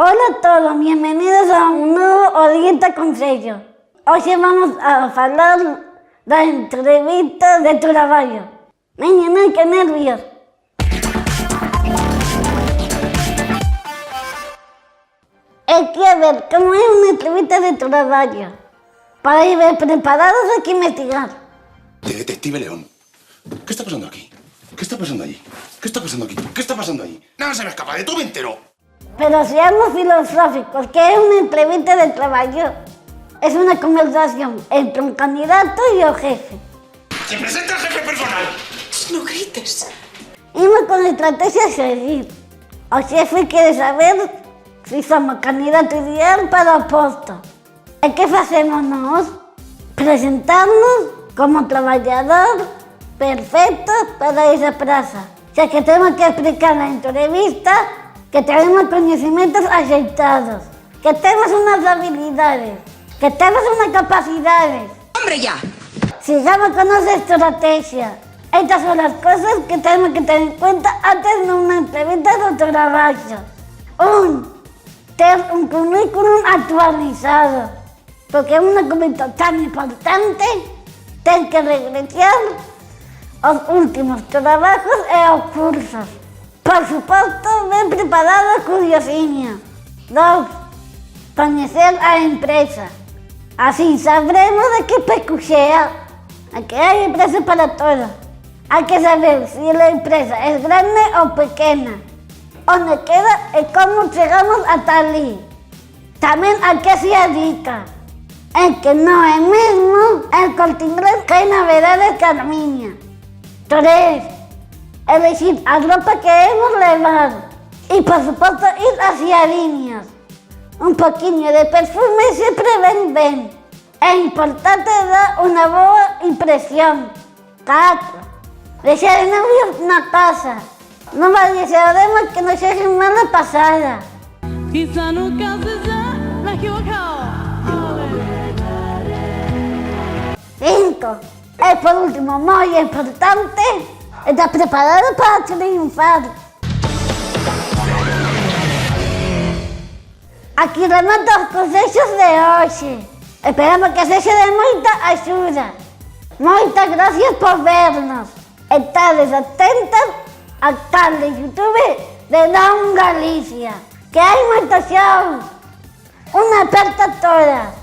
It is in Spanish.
Hola a todos, bienvenidos a un nuevo Orienta Consello. Hoy vamos a hablar de la entrevista de trabajo. Niña, qué nervios. Hay que ver cómo es una entrevista de trabajo. Para ir preparados hay que investigar. De Detective León. ¿Qué está pasando aquí? ¿Qué está pasando allí? ¿Qué está pasando aquí? ¿Qué está pasando allí? Nada se me escapa, de todo me entero. Pero seamos filosóficos, ¿qué es una entrevista de trabajo? Es una conversación entre un candidato y el jefe. ¡Se presenta el jefe personal! No grites. Y una con estrategia a seguir. El jefe quiere saber si somos candidato ideal para el puesto. ¿Y qué hacemos nos? Presentarnos como trabajador perfecto para esa plaza. O sea que tenemos que explicar en la entrevista que tenemos conocimientos aceptados, que tenemos unas habilidades, que tenemos unas capacidades. ¡Hombre, ya! Sigamos con nuestra estrategia. Estas son las cosas que tenemos que tener en cuenta antes de una entrevista de trabajo. Tener un currículum actualizado, porque es un documento tan importante, ten que regresar los últimos trabajos y los cursos. Por supuesto, bien preparado curiosinio. 2. Conocer a la empresa. Así sabremos de qué peculiar. Aquí hay empresas para todo. Hay que saber si la empresa es grande o pequeña, dónde queda y cómo llegamos hasta allí. También a qué se dedica. Es que no es mismo el Corte Inglés que hay novedades Carmiña. 3. Elegir la ropa que hemos llevado. Y por supuesto ir hacia líneas. Un poquillo de perfume siempre ven bien. Es importante dar una buena impresión. 4. Dejar el novio en la casa. No vayamos que nos llegue mala pasada. Quizá nunca se me equivocado. 5. Y por último, muy importante, estar preparado para triunfar. Aquí remato los consejos de hoy. Esperamos que se de mucha ayuda. Muchas gracias por vernos. Estades atentas al canal de YouTube de Down Galicia, que hay muchos shows. Una aperta a todas.